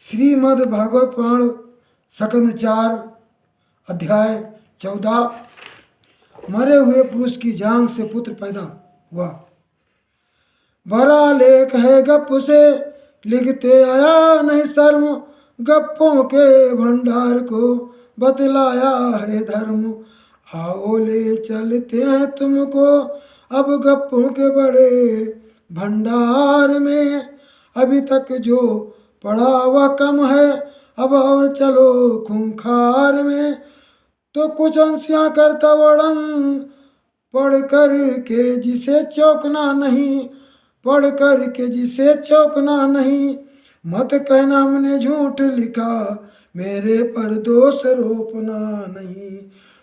श्रीमद् भागवत पुराण सकंद 4 अध्याय 14। मरे हुए पुरुष की जांग से पुत्र पैदा हुआ। बड़ा लेख है गप से लिखते आया नहीं शर्म, गप्पों के भंडार को बतलाया है धर्म। आओ ले चलते हैं तुमको अब गप्पों के बड़े भंडार में। अभी तक जो पढ़ा हुआ कम है, अब और चलो खूंखार में। तो कुछ अंशियां करता वर्णन पढ़ कर के जिसे चौंकना नहीं, पढ़ कर के जिसे चौंकना नहीं। मत कहना हमने झूठ लिखा, मेरे पर दोष रोपना नहीं।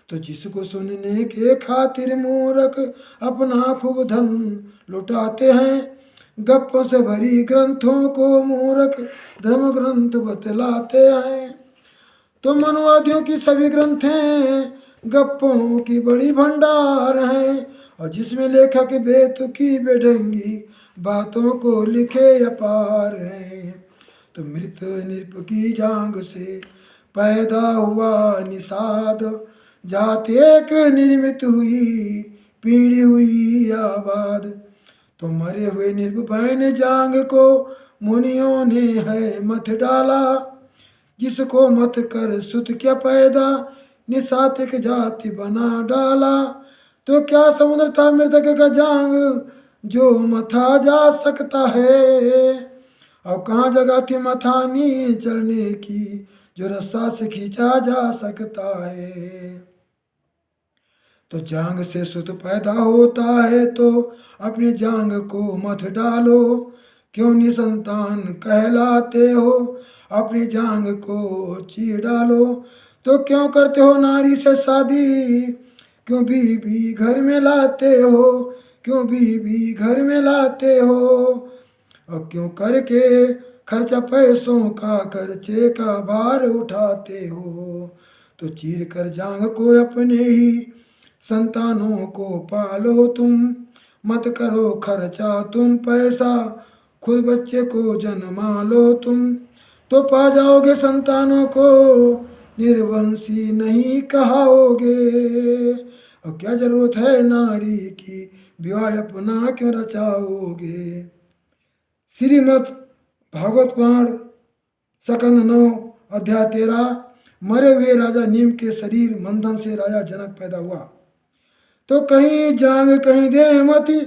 तो जिसको सुनने के खातिर मूर्ख अपना खूब धन लुटाते हैं, गप्पों से भरी ग्रंथों को मूर्ख धर्म ग्रंथ बतलाते हैं। तो मनवादियों की सभी ग्रंथें गप्पों की बड़ी भंडार हैं, और जिसमें लेखक बेतुकी बेढंगी बातों को लिखे अपार हैं। तो मृत नृप की जांग से पैदा हुआ निषाद, जात एक निर्मित हुई पीढ़ी हुई आबाद। तो मरे हुए निर्भय जांग को मुनियों ने है मत डाला, जिसको मत कर सुत क्या पैदा निसातिक जाति बना डाला। तो क्या समुद्र था मृतक का जांग जो मथा जा सकता है, और कहाँ जगह थी मथानी चलने की जो रस्सा से खींचा जा सकता है। तो जांग से सुत पैदा होता है तो अपनी जांग को मत डालो, क्यों निसंतान कहलाते हो अपनी जांग को चीर डालो। तो क्यों करते हो नारी से शादी, क्यों बीबी घर में लाते हो, क्यों बीबी घर में लाते हो। और क्यों करके खर्चा पैसों का खर्चे का भार उठाते हो। तो चीर कर जांग को अपने ही संतानों को पालो तुम, मत करो खर्चा तुम पैसा, खुद बच्चे को जन्मा लो तुम। तो पा जाओगे संतानों को निर्वंशी नहीं कहाओगे। और क्या जरूरत है नारी की विवाह अपना क्यों रचाओगे। श्रीमद् भागवत पुराण सकंद 9 अध्याय 13। मरे हुए राजा नीम के शरीर मंथन से राजा जनक पैदा हुआ। तो कहीं जांग कहीं देहमति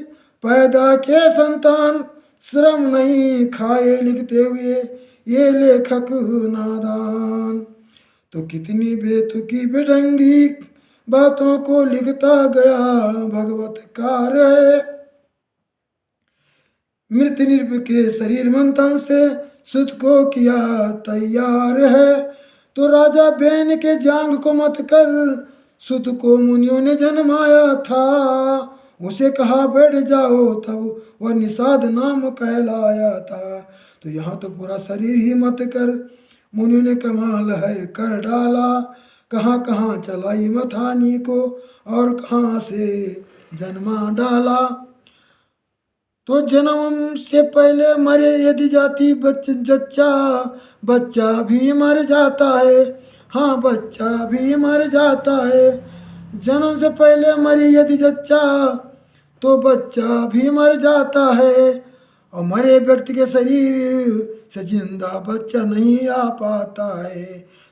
पैदा के संतान, श्रम नहीं खाए लिखते हुए ये लेखक नादान। तो कितनी बेतुकी बेढंगी बातों को लिखता गया भगवत कार्य। मृत निर्भ के शरीर मंथन से सुत को किया तैयार है। तो राजा बेन के जांग को मत कर सुत को मुनियों ने जन्माया था। उसे कहा बैठ जाओ तब वह निषाद नाम कहलाया था। तो यहाँ तो पूरा शरीर ही मत कर, मुनियों ने कमाल है कर डाला। कहाँ कहाँ चलाई मथानी को और कहाँ से जन्मा डाला। तो जन्म से पहले मरे यदि जाती जच्चा, बच्चा भी मर जाता है। हाँ बच्चा भी मर जाता है। जन्म से पहले मरी यदि जच्चा तो बच्चा भी मर जाता है। और मरे व्यक्ति के शरीर से जिंदा बच्चा नहीं आ पाता है।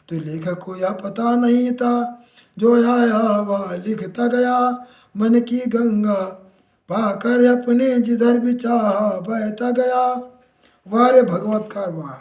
तो लेखक को यह पता नहीं था, जो आया वह लिखता गया। मन की गंगा पाकर अपने जिधर भी चाहा बहता गया। वारे भगवत कारवा।